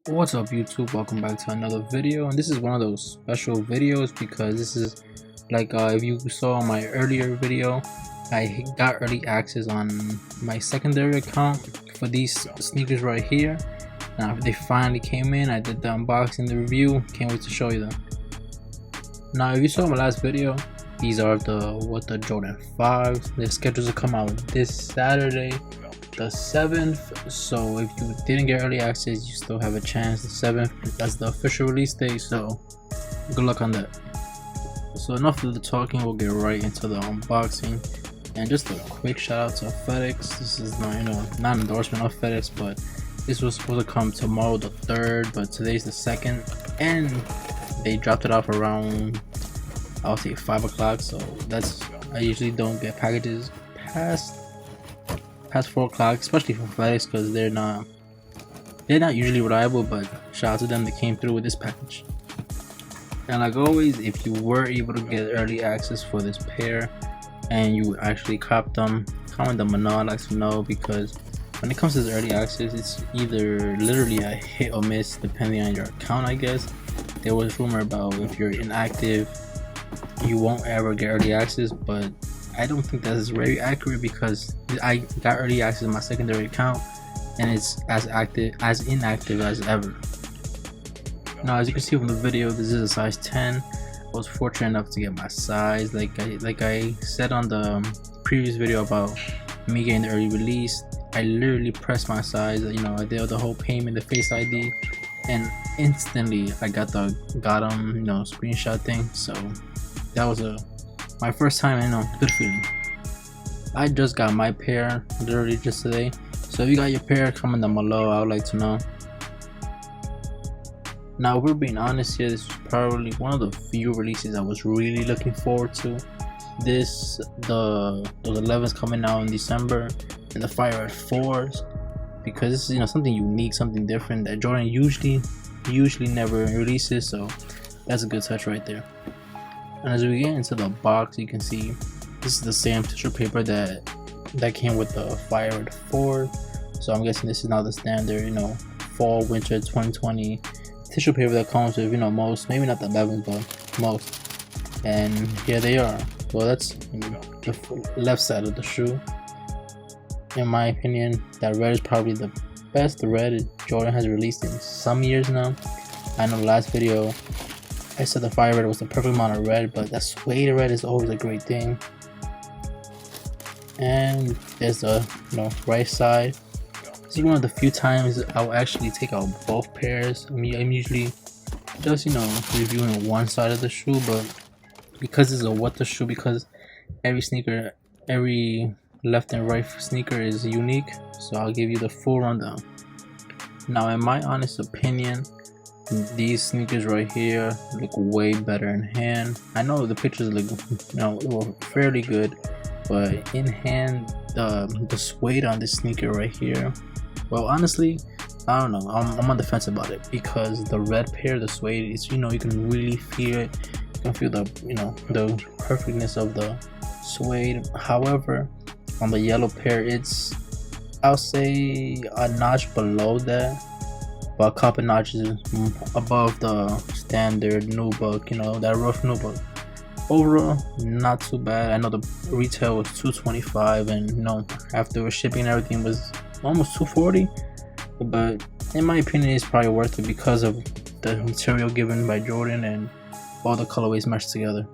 What's up YouTube, welcome back to another video, and this is one of those special videos because this is like if you saw my earlier video, I got early access on my secondary account for these sneakers right here. Now they finally came in, I did the unboxing, the review, can't wait to show you them. Now if you saw my last video, these are the Jordan 5s. They're scheduled to come out this Saturday the 7th, so if you didn't get early access, you still have a chance. The 7th, that's the official release date, so good luck on that. So enough of the talking, we'll get right into the unboxing. And just a quick shout out to FedEx. This is not not an endorsement of FedEx, but this was supposed to come tomorrow the 3rd, but today's the 2nd, and they dropped it off around, I'll say 5 o'clock. So that's, I usually don't get packages past 4 o'clock, especially from FedEx, because they're not usually reliable. But shout out to them, they came through with this package. And like always, if you were able to get early access for this pair and you actually copped them, comment them below. I'd like to know, because when it comes to this early access, it's either literally a hit or miss depending on your account. I guess there was rumor about if you're inactive you won't ever get early access, but I don't think that is very accurate, because I got early access in my secondary account and it's as inactive as ever. Now as you can see from the video, this is a size 10. I was fortunate enough to get my size. Like I said on the previous video about me getting the early release, I literally pressed my size. I did the whole payment, the Face ID, and instantly I got them screenshot thing. So that was my first time, good feeling. I just got my pair literally just today, so if you got your pair, comment down below, I would like to know. Now if we're being honest here, this was probably one of the few releases I was really looking forward to. Those 11s coming out in December, and the Fire Red 4s, because this is something unique, something different that Jordan usually never releases, so that's a good touch right there. And as we get into the box, you can see this is the same tissue paper that came with the Fire Red 4. So I'm guessing this is now the standard, fall winter 2020 tissue paper that comes with most, maybe not the 11, but most. And here they are. Well, that's the left side of the shoe. In my opinion, that red is probably the best red Jordan has released in some years now. I know the last video I said the Fire Red was the perfect amount of red, but that suede red is always a great thing. And there's the right side. This is one of the few times I'll actually take out both pairs. I'm usually just reviewing one side of the shoe, but because it's a the shoe, because every left and right sneaker is unique, so I'll give you the full rundown. Now in my honest opinion, these sneakers right here look way better in hand. I know the pictures look fairly good, but in hand, the suede on this sneaker right here, well, honestly, I don't know, I'm on the fence about it, because the red pair, the suede, is you can really feel it. You can feel the perfectness of the suede. However, on the yellow pair, it's, I'll say, a notch below that, but a couple notches above the standard nubuck, that rough nubuck. Overall, not too bad. I know the retail was $225, and after shipping and everything was almost $240, but in my opinion it's probably worth it because of the material given by Jordan and all the colorways meshed together.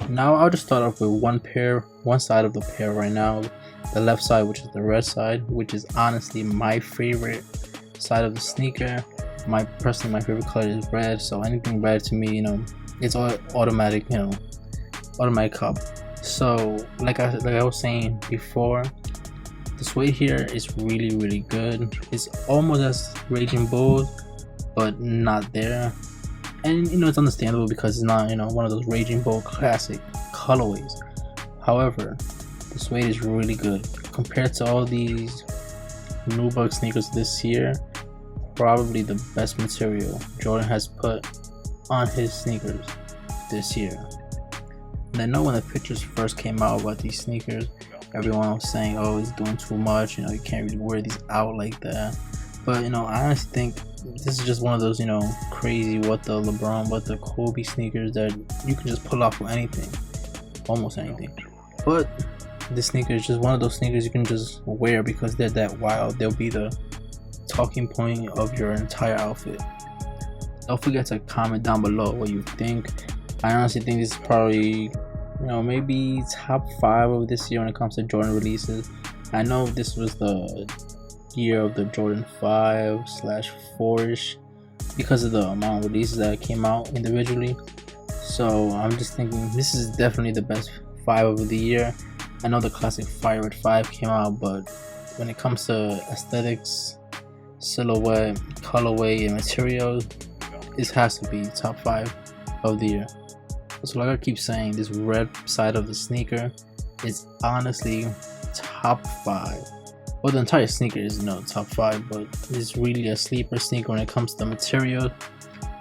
Now I'll just start off with one side of the pair right now, the left side, which is the red side, which is honestly my favorite side of the sneaker. Personally, my favorite color is red, so anything red to me, it's all automatic, automatic cop. So like I was saying before, the suede here is really good. It's almost as Raging Bull, but not there. And it's understandable because it's not one of those Raging Bull classic colorways. However, the suede is really good compared to all these nubuck sneakers this year. Probably the best material Jordan has put on his sneakers this year. And I know when the pictures first came out about these sneakers, everyone was saying, oh, it's doing too much, you can't really wear these out like that. But you know, I honestly think this is just one of those, you know, crazy what the LeBron, what the Kobe sneakers that you can just pull off with anything, almost anything. But this sneaker is just one of those sneakers you can just wear because they're that wild. They'll be the talking point of your entire outfit. Don't forget to comment down below what you think. I honestly think this is probably, you know, maybe top 5 of this year when it comes to Jordan releases. I know this was the year of the Jordan 5/4ish because of the amount of releases that came out individually. So I'm just thinking this is definitely the best 5 of the year. I know the classic Fire Red 5 came out, but when it comes to aesthetics, silhouette, colorway, and material, this has to be top 5 of the year. So like I keep saying, this red side of the sneaker is honestly top 5. Well, the entire sneaker is, you know, top 5, but it's really a sleeper sneaker when it comes to material.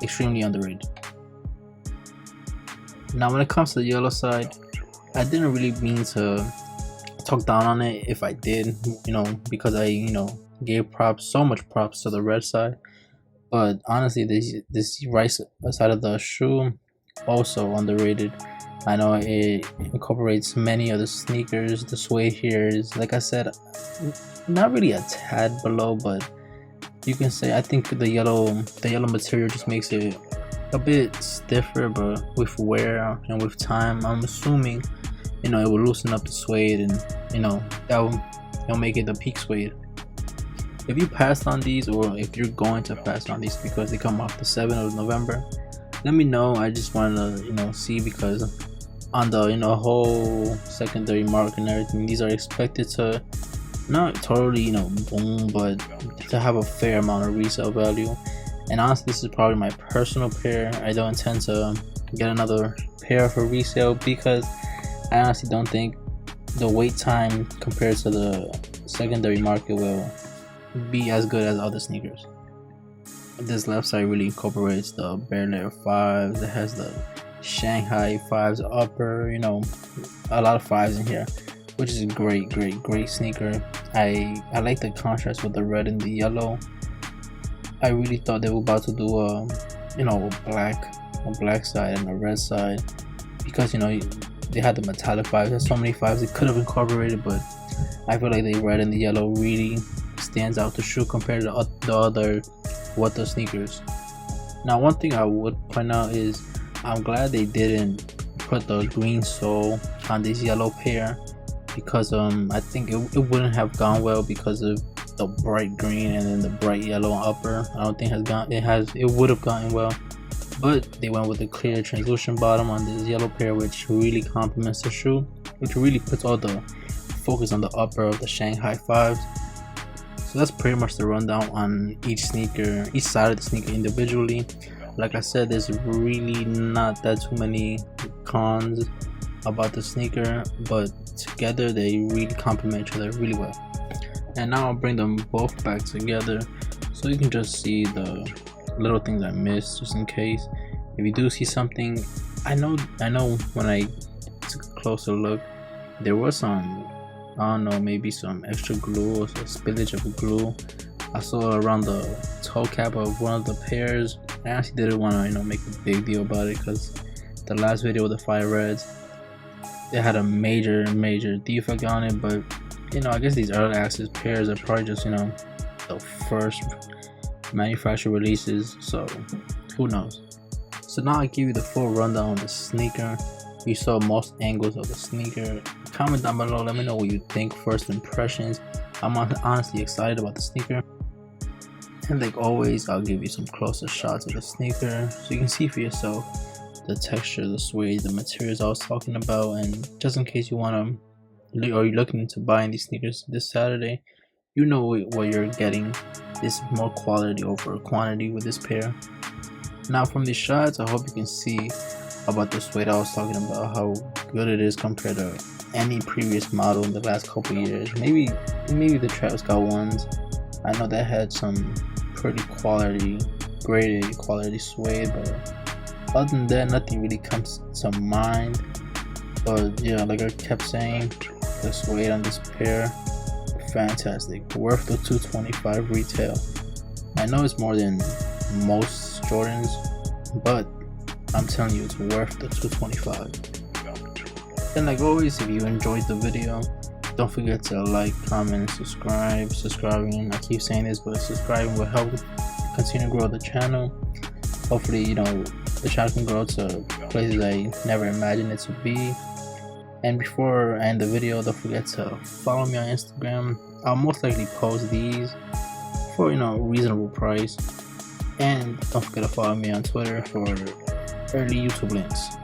Extremely underrated. Now when it comes to the yellow side, I didn't really mean to talk down on it. If I did, you know, because I, you know, gave so much props to the red side. But honestly, this right side of the shoe also underrated. I know it incorporates many of the sneakers. The suede here is, like I said, not really a tad below, but you can say I think the yellow material just makes it a bit stiffer, but with wear and with time, I'm assuming, you know, it will loosen up the suede, and you know, that'll make it the peak suede. If you passed on these, or if you're going to pass on these because they come off the 7th of November, let me know. I just want to, you know, see, because on the, you know, whole secondary market and everything, these are expected to not totally, you know, boom, but to have a fair amount of resale value. And honestly, this is probably my personal pair. I don't intend to get another pair for resale because I honestly don't think the wait time compared to the secondary market will be as good as other sneakers. This left side really incorporates the bare layer 5s. It has the Shanghai 5s upper, you know, a lot of 5s in here, which is a great sneaker. I like the contrast with the red and the yellow. I really thought they were about to do a, you know, a black side and a red side, because, you know, they had the metallic 5s. There's so many 5s they could have incorporated, but I feel like the red and the yellow really stands out the shoe compared to the other What The sneakers. Now one thing I would point out is I'm glad they didn't put the green sole on this yellow pair, because I think it wouldn't have gone well because of the bright green and then the bright yellow upper. I don't think it would have gotten well, but they went with the clear translucent bottom on this yellow pair, which really complements the shoe, which really puts all the focus on the upper of the Shanghai 5s. So that's pretty much the rundown on each side of the sneaker individually. Like I said, there's really not that too many cons about the sneaker, but together they really complement each other really well. And now I'll bring them both back together so you can just see the little things I missed, just in case. If you do see something, I know when I took a closer look, there was some, I don't know, maybe some extra glue or some spillage of glue I saw around the toe cap of one of the pairs. I actually didn't want to, you know, make a big deal about it, because the last video with the Fire Reds, it had a major defect on it. But you know, I guess these early access pairs are probably just, you know, the first manufacturer releases, so who knows. So now I give you the full rundown on the sneaker. You saw most angles of the sneaker. Comment down below, let me know what you think, first impressions. I'm honestly excited about the sneaker. And like always, I'll give you some closer shots of the sneaker so you can see for yourself the texture, the suede, the materials I was talking about. And just in case you want to, or you're looking into buying these sneakers this Saturday, you know what you're getting. Is more quality over quantity with this pair. Now from these shots, I hope you can see about the suede I was talking about, how good it is compared to any previous model in the last couple years. Maybe the Travis Scott ones. I know that had some pretty graded quality suede, but other than that, nothing really comes to mind. But yeah, like I kept saying, the suede on this pair, fantastic, worth the $225 retail. I know it's more than most Jordans, but I'm telling you, it's worth the $225. And like always, if you enjoyed the video, don't forget to like, comment, subscribe. Subscribing, I keep saying this, but subscribing will help continue to grow the channel. Hopefully, you know, the channel can grow to places I never imagined it to be. And before I end the video, don't forget to follow me on Instagram. I'll most likely post these for, you know, reasonable price. And don't forget to follow me on Twitter for early YouTube links.